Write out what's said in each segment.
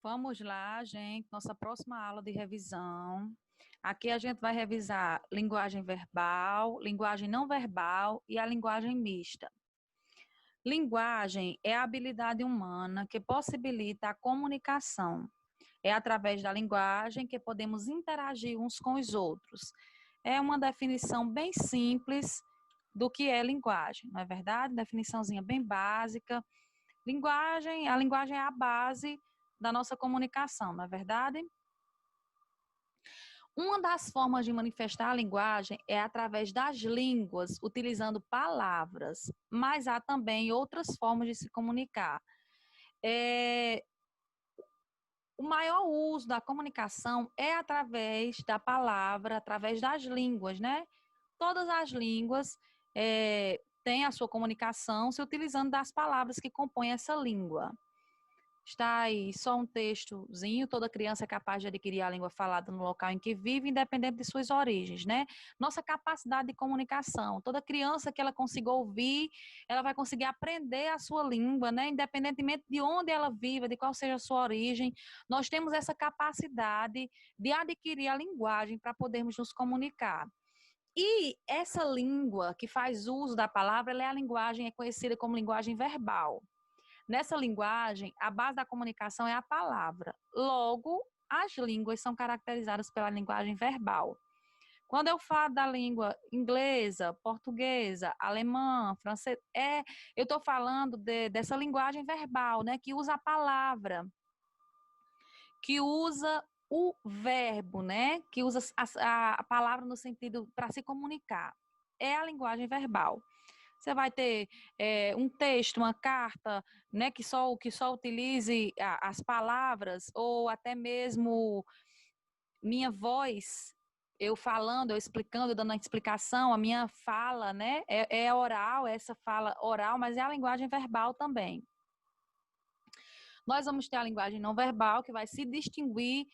Vamos lá, gente, nossa próxima aula de revisão. Aqui a gente vai revisar linguagem verbal, linguagem não verbal e a linguagem mista. Linguagem é a habilidade humana que possibilita a comunicação. É através da linguagem que podemos interagir uns com os outros. É uma definição bem simples do que é linguagem, não é verdade? Definiçãozinha bem básica. A linguagem é a base da nossa comunicação, não é verdade? Uma das formas de manifestar a linguagem é através das línguas, utilizando palavras, mas há também outras formas de se comunicar. O maior uso da comunicação é através da palavra, através das línguas, né? Todas as línguas têm a sua comunicação se utilizando das palavras que compõem essa língua. Está aí só um textozinho, toda criança é capaz de adquirir a língua falada no local em que vive, independente de suas origens, né? Nossa capacidade de comunicação, toda criança que ela consiga ouvir, ela vai conseguir aprender a sua língua, né? Independentemente de onde ela viva, de qual seja a sua origem, nós temos essa capacidade de adquirir a linguagem para podermos nos comunicar. E essa língua que faz uso da palavra, ela é a linguagem, é conhecida como linguagem verbal. Nessa linguagem, a base da comunicação é a palavra. Logo, as línguas são caracterizadas pela linguagem verbal. Quando eu falo da língua inglesa, portuguesa, alemã, francês, eu estou falando dessa linguagem verbal, né, que usa a palavra, que usa o verbo, né, que usa a palavra no sentido para se comunicar. É a linguagem verbal. Você vai ter um texto, uma carta, né, que só utilize as palavras, ou até mesmo minha voz, eu falando, eu explicando, eu dando uma explicação, a minha fala, né, é oral, essa fala oral, mas é a linguagem verbal também. Nós vamos ter a linguagem não verbal, que vai se distinguir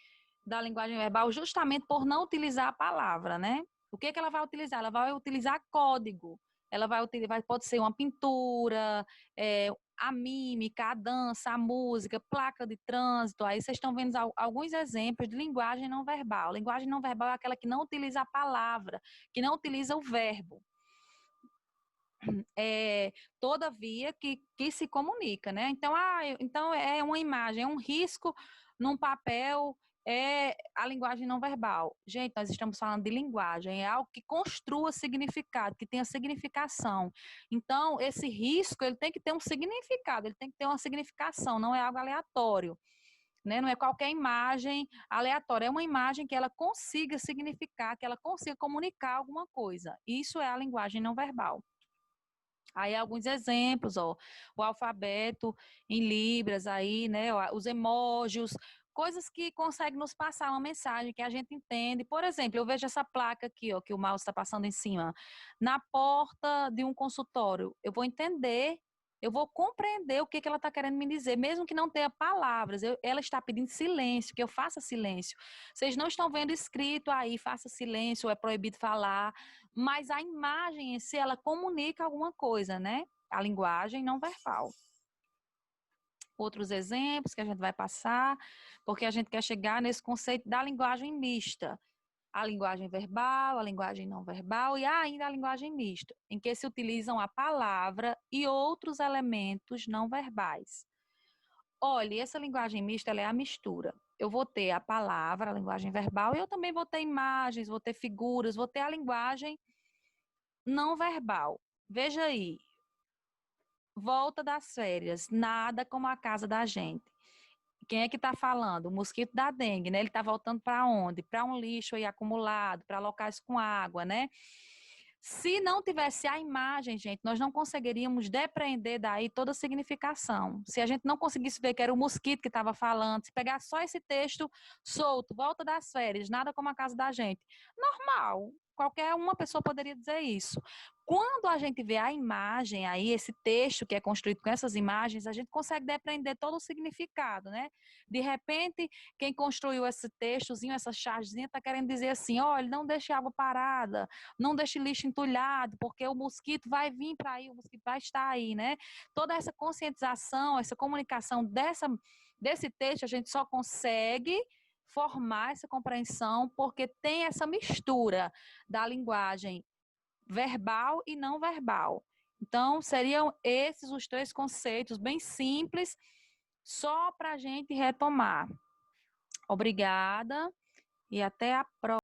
da linguagem verbal justamente por não utilizar a palavra, né? O que ela vai utilizar? Ela vai utilizar código. Ela vai utilizar, pode ser uma pintura, a mímica, a dança, a música, placa de trânsito. Aí vocês estão vendo alguns exemplos de linguagem não verbal. Linguagem não verbal é aquela que não utiliza a palavra, que não utiliza o verbo. Todavia que se comunica, né? Então é uma imagem, é um risco num papel, é a linguagem não verbal. Gente, nós estamos falando de linguagem, é algo que construa significado, que tenha significação. Então, esse risco, ele tem que ter um significado, ele tem que ter uma significação, não é algo aleatório, né? Não é qualquer imagem aleatória, é uma imagem que ela consiga significar, que ela consiga comunicar alguma coisa. Isso é a linguagem não verbal. Aí alguns exemplos, ó, o alfabeto em libras aí, né, os emojis, coisas que conseguem nos passar uma mensagem que a gente entende. Por exemplo, eu vejo essa placa aqui, ó, que o mouse está passando em cima, na porta de um consultório. Eu vou entender, eu vou compreender o que ela está querendo me dizer, mesmo que não tenha palavras. Ela está pedindo silêncio, que eu faça silêncio. Vocês não estão vendo escrito aí, faça silêncio, é proibido falar, mas a imagem em si, ela comunica alguma coisa, né? A linguagem não verbal. Outros exemplos que a gente vai passar, porque a gente quer chegar nesse conceito da linguagem mista. A linguagem verbal, a linguagem não verbal e ainda a linguagem mista, em que se utilizam a palavra e outros elementos não verbais. Olha, essa linguagem mista, ela é a mistura. Eu vou ter a palavra, a linguagem verbal, e eu também vou ter imagens, vou ter figuras, vou ter a linguagem não verbal. Veja aí, volta das férias, nada como a casa da gente. Quem é que está falando? O mosquito da dengue, né? Ele está voltando para onde? Para um lixo aí acumulado, para locais com água, né? Se não tivesse a imagem, gente, nós não conseguiríamos depreender daí toda a significação. Se a gente não conseguisse ver que era o mosquito que estava falando, se pegar só esse texto solto, volta das férias, nada como a casa da gente. Normal, qualquer uma pessoa poderia dizer isso. Quando a gente vê a imagem aí, esse texto que é construído com essas imagens, a gente consegue depreender todo o significado, né? De repente, quem construiu esse textozinho, essa chargezinha, está querendo dizer assim, olha, não deixe água parada, não deixe lixo entulhado, porque o mosquito vai vir para aí, o mosquito vai estar aí, né? Toda essa conscientização, essa comunicação desse texto a gente só consegue formar essa compreensão porque tem essa mistura da linguagem verbal e não verbal. Então, seriam esses os três conceitos bem simples, só para a gente retomar. Obrigada e até a próxima.